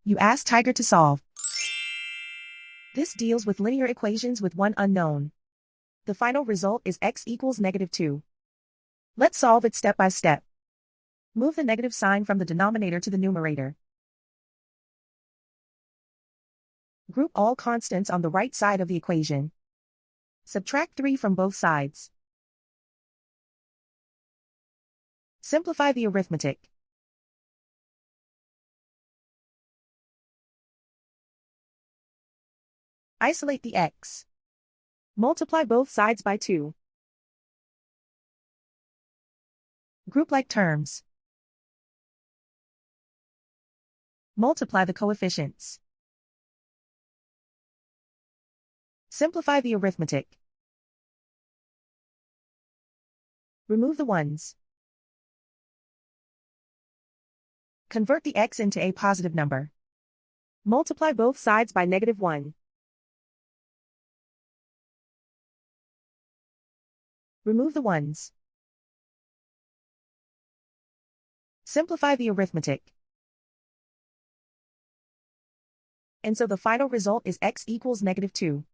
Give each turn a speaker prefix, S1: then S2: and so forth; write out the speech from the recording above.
S1: You ask Tiger to solve. This deals with linear equations with one unknown. The final result is x equals -2. Let's solve it step by step. Move the negative sign from the denominator to the numerator. Group all constants on the right side of the equation. Subtract 3 from both sides. Simplify the arithmetic. Isolate the x. Multiply both sides by 2. Group like terms. Multiply the coefficients. Simplify the arithmetic. Remove the ones. Convert the x into a positive number. Multiply both sides by -1. Remove the ones. Simplify the arithmetic. And so the final result is x equals -2.